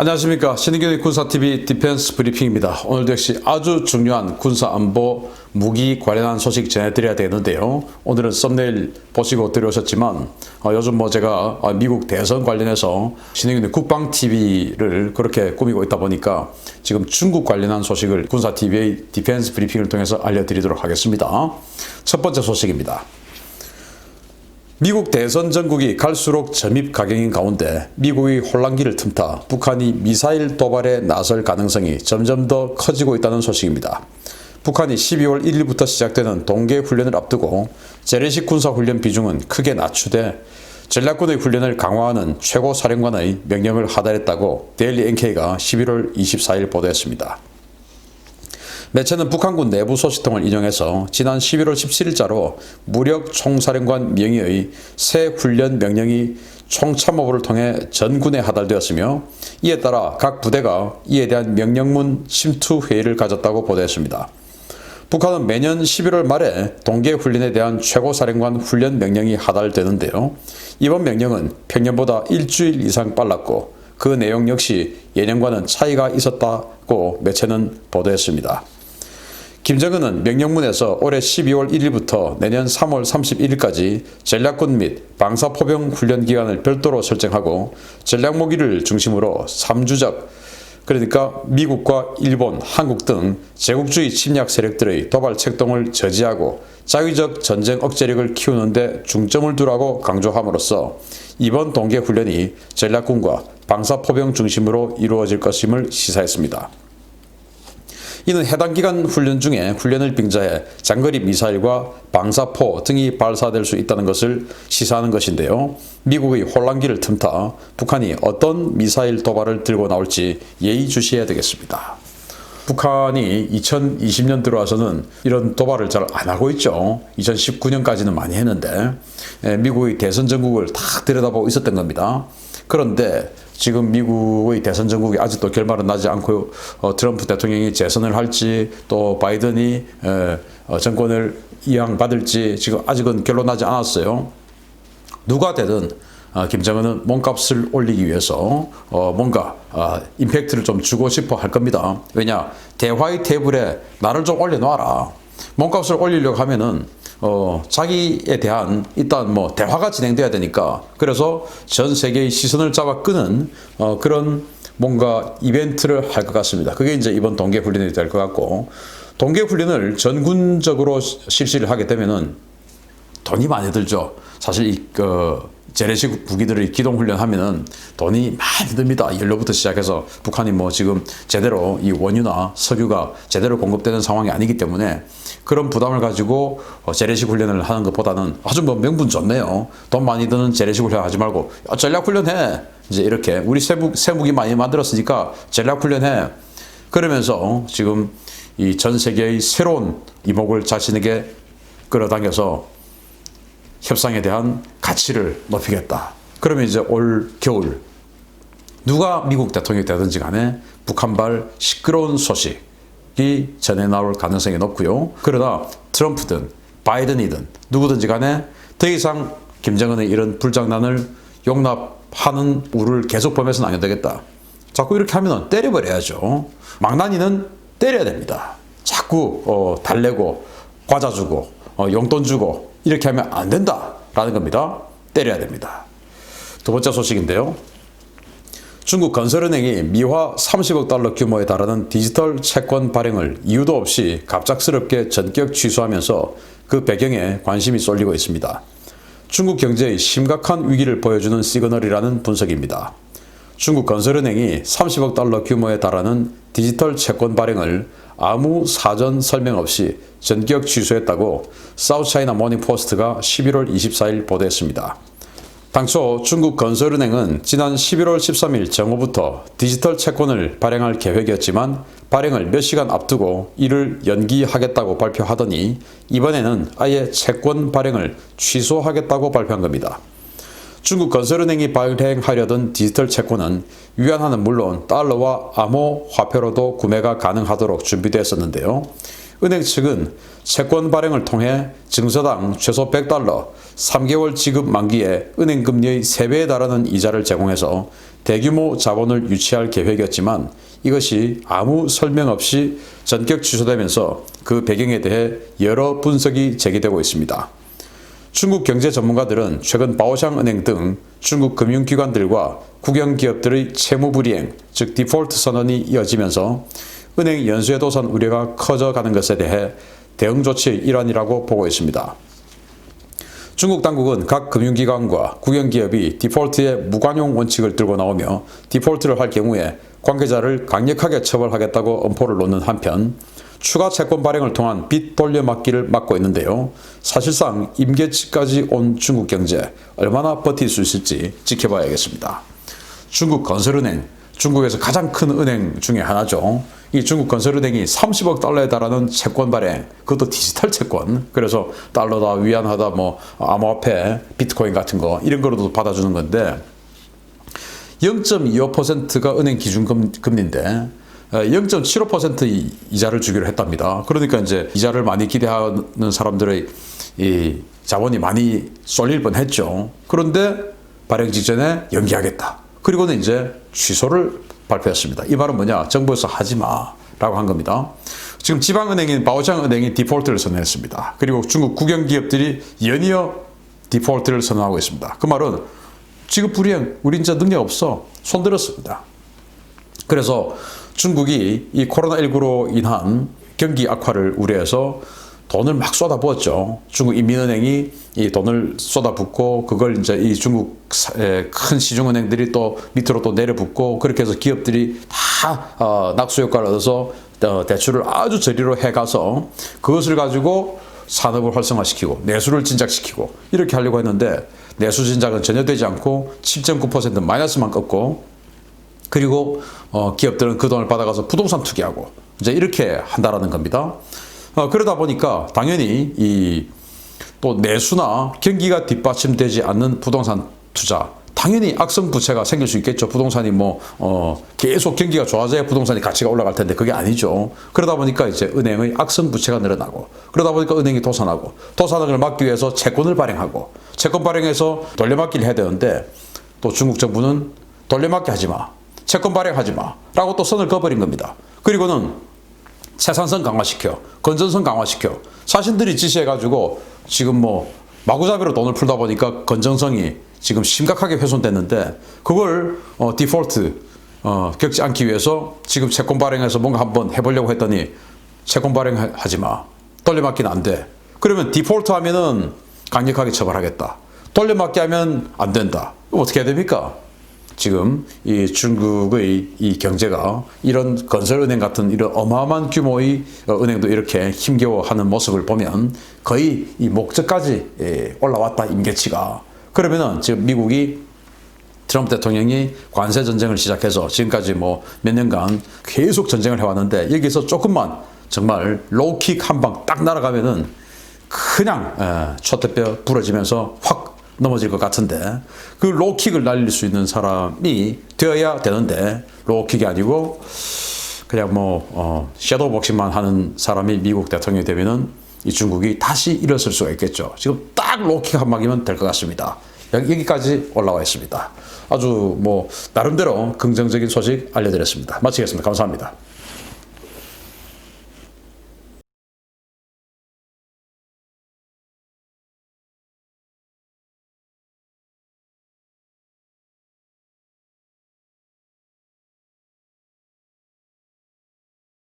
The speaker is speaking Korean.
안녕하십니까. 신인균의 군사TV 디펜스 브리핑입니다. 오늘도 역시 아주 중요한 군사안보 무기 관련한 소식 전해드려야 되는데요. 오늘은 썸네일 보시고 들어오셨지만 요즘 제가 미국 대선 관련해서 신인균의 국방TV를 그렇게 꾸미고 있다 보니까 지금 중국 관련한 소식을 군사TV의 디펜스 브리핑을 통해서 알려드리도록 하겠습니다. 첫 번째 소식입니다. 미국 대선 전국이 갈수록 점입 가경인 가운데 미국의 혼란기를 틈타 북한이 미사일 도발에 나설 가능성이 점점 더 커지고 있다는 소식입니다. 북한이 12월 1일부터 시작되는 동계훈련을 앞두고 재래식 군사훈련 비중은 크게 낮추되 전략군의 훈련을 강화하는 최고사령관의 명령을 하달했다고 데일리 NK가 11월 24일 보도했습니다. 매체는 북한군 내부 소식통을 인용해서 지난 11월 17일자로 무력 총사령관 명의의 새 훈련 명령이 총참모부를 통해 전군에 하달되었으며 이에 따라 각 부대가 이에 대한 명령문 침투 회의를 가졌다고 보도했습니다. 북한은 매년 11월 말에 동계훈련에 대한 최고사령관 훈련 명령이 하달되는데요. 이번 명령은 평년보다 일주일 이상 빨랐고 그 내용 역시 예년과는 차이가 있었다고 매체는 보도했습니다. 김정은은 명령문에서 올해 12월 1일부터 내년 3월 31일까지 전략군 및 방사포병 훈련 기간을 별도로 설정하고 전략무기를 중심으로 3주적, 그러니까 미국과 일본, 한국 등 제국주의 침략 세력들의 도발 책동을 저지하고 자위적 전쟁 억제력을 키우는 데 중점을 두라고 강조함으로써 이번 동계훈련이 전략군과 방사포병 중심으로 이루어질 것임을 시사했습니다. 이는 해당 기간 훈련 중에 훈련을 빙자해 장거리 미사일과 방사포 등이 발사될 수 있다는 것을 시사하는 것인데요. 미국의 혼란기를 틈타 북한이 어떤 미사일 도발을 들고 나올지 예의주시해야 되겠습니다. 북한이 2020년 들어와서는 이런 도발을 잘 안 하고 있죠. 2019년까지는 많이 했는데 미국의 대선 전국을 다 들여다보고 있었던 겁니다. 그런데 지금 미국의 대선 전국이 아직도 결말은 나지 않고 트럼프 대통령이 재선을 할지 또 바이든이 정권을 이양받을지 지금 아직은 결론 나지 않았어요. 누가 되든 김정은은 몸값을 올리기 위해서 뭔가 임팩트를 좀 주고 싶어 할 겁니다. 왜냐? 대화의 테이블에 나를 좀 올려놔라. 몸값을 올리려고 하면은 자기에 대한 일단 대화가 진행돼야 되니까 그래서 전 세계의 시선을 잡아 끄는 그런 뭔가 이벤트를 할 것 같습니다. 그게 이제 이번 동계훈련이 될 것 같고, 동계훈련을 전군적으로 실시를 하게 되면은 돈이 많이 들죠. 사실 재래식 무기들을 기동훈련하면은 돈이 많이 듭니다. 연료부터 시작해서 북한이 지금 제대로 이 원유나 석유가 제대로 공급되는 상황이 아니기 때문에 그런 부담을 가지고 재래식 훈련을 하는 것보다는 아주 명분 좋네요. 돈 많이 드는 재래식 훈련 하지 말고 전략 훈련해. 이제 이렇게 우리 새 무기 많이 만들었으니까 전략 훈련해. 그러면서 지금 이 전 세계의 새로운 이목을 자신에게 끌어당겨서 협상에 대한 가치를 높이겠다. 그러면 이제 올 겨울 누가 미국 대통령이 되든지 간에 북한발 시끄러운 소식이 전해 나올 가능성이 높고요. 그러나 트럼프든 바이든이든 누구든지 간에 더 이상 김정은의 이런 불장난을 용납하는 우를 계속 보면서는 안 되겠다. 자꾸 이렇게 하면 때려버려야죠. 망나니는 때려야 됩니다. 자꾸 달래고 과자 주고 용돈 주고 이렇게 하면 안 된다라는 겁니다. 때려야 됩니다. 두 번째 소식인데요. 중국 건설은행이 미화 30억 달러 규모에 달하는 디지털 채권 발행을 이유도 없이 갑작스럽게 전격 취소하면서 그 배경에 관심이 쏠리고 있습니다. 중국 경제의 심각한 위기를 보여주는 시그널이라는 분석입니다. 중국 건설은행이 30억 달러 규모에 달하는 디지털 채권 발행을 아무 사전 설명 없이 전격 취소했다고 사우스차이나 모닝포스트가 11월 24일 보도했습니다. 당초 중국 건설은행은 지난 11월 13일 정오부터 디지털 채권을 발행할 계획이었지만 발행을 몇 시간 앞두고 이를 연기하겠다고 발표하더니 이번에는 아예 채권 발행을 취소하겠다고 발표한 겁니다. 중국 건설은행이 발행하려던 디지털 채권은 위안화는 물론 달러와 암호 화폐로도 구매가 가능하도록 준비되었었는데요. 은행 측은 채권 발행을 통해 증서당 최소 $100, 3개월 지급 만기에 은행 금리의 3배에 달하는 이자를 제공해서 대규모 자본을 유치할 계획이었지만 이것이 아무 설명 없이 전격 취소되면서 그 배경에 대해 여러 분석이 제기되고 있습니다. 중국 경제 전문가들은 최근 바오샹은행 등 중국 금융기관들과 국영기업들의 채무불이행, 즉 디폴트 선언이 이어지면서 은행 연쇄도산 우려가 커져가는 것에 대해 대응 조치의 일환이라고 보고 있습니다. 중국 당국은 각 금융기관과 국영기업이 디폴트의 무관용 원칙을 들고 나오며 디폴트를 할 경우에 관계자를 강력하게 처벌하겠다고 엄포를 놓는 한편 추가 채권 발행을 통한 빚 돌려막기를 막고 있는데요. 사실상 임계치까지 온 중국 경제 얼마나 버틸 수 있을지 지켜봐야겠습니다. 중국 건설은행, 중국에서 가장 큰 은행 중에 하나죠. 이 중국 건설은행이 30억 달러에 달하는 채권 발행, 그것도 디지털 채권. 그래서 달러다, 위안하다, 뭐 암호화폐, 비트코인 같은 거 이런 거로도 받아주는 건데 0.25%가 은행 기준금리인데 0.75% 이자를 주기로 했답니다. 그러니까 이제 이자를 많이 기대하는 사람들의 이 자본이 많이 쏠릴 뻔했죠. 그런데 발행 직전에 연기하겠다. 그리고는 이제 취소를 발표했습니다. 이 말은 뭐냐? 정부에서 하지 마라고 한 겁니다. 지금 지방은행인 바오샹은행이 디폴트를 선언했습니다. 그리고 중국 국영기업들이 연이어 디폴트를 선언하고 있습니다. 그 말은 지급 불이행, 우리 이제 능력 없어. 손들었습니다. 그래서 중국이 이 코로나19로 인한 경기 악화를 우려해서 돈을 막 쏟아부었죠. 중국 인민은행이 이 돈을 쏟아붓고 그걸 이제 이 중국 큰 시중은행들이 또 밑으로 또 내려붓고 그렇게 해서 기업들이 다 낙수 효과를 얻어서 대출을 아주 저리로 해가서 그것을 가지고 산업을 활성화시키고 내수를 진작시키고 이렇게 하려고 했는데 내수 진작은 전혀 되지 않고 7.9% 마이너스만 꺾고 그리고 기업들은 그 돈을 받아가서 부동산 투기하고 이제 이렇게 한다라는 겁니다. 그러다 보니까 당연히 이 또 내수나 경기가 뒷받침되지 않는 부동산 투자 당연히 악성 부채가 생길 수 있겠죠. 부동산이 계속 경기가 좋아져야 부동산이 가치가 올라갈 텐데 그게 아니죠. 그러다 보니까 이제 은행의 악성 부채가 늘어나고 그러다 보니까 은행이 도산하고 도산을 막기 위해서 채권을 발행하고 채권 발행해서 돌려막기를 해야 되는데 또 중국 정부는 돌려막기 하지 마. 채권 발행하지 마. 라고 또 선을 그어버린 겁니다. 그리고는 채산성 강화시켜. 건전성 강화시켜. 자신들이 지시해가지고 지금 마구잡이로 돈을 풀다 보니까 건전성이 지금 심각하게 훼손됐는데 그걸 디폴트 겪지 않기 위해서 지금 채권 발행해서 뭔가 한번 해보려고 했더니 채권 발행하지 마. 돌려막기는 안 돼. 그러면 디폴트 하면은 강력하게 처벌하겠다. 돌려막기 하면 안 된다. 그럼 어떻게 해야 됩니까? 지금 이 중국의 이 경제가 이런 건설은행 같은 이런 어마어마한 규모의 은행도 이렇게 힘겨워하는 모습을 보면 거의 이 목적까지 올라왔다 임계치가. 그러면은 지금 미국이 트럼프 대통령이 관세 전쟁을 시작해서 지금까지 몇 년간 계속 전쟁을 해왔는데 여기서 조금만 정말 로우킥 한 방 딱 날아가면은 그냥 촛대뼈 부러지면서 확 넘어질 것 같은데 그 로우킥을 날릴 수 있는 사람이 되어야 되는데 로우킥이 아니고 그냥 섀도우 복싱만 하는 사람이 미국 대통령이 되면은 이 중국이 다시 일어설 수가 있겠죠. 지금 딱 로우킥 한 방이면 될 것 같습니다. 여기까지 올라와 있습니다. 아주 나름대로 긍정적인 소식 알려드렸습니다. 마치겠습니다. 감사합니다.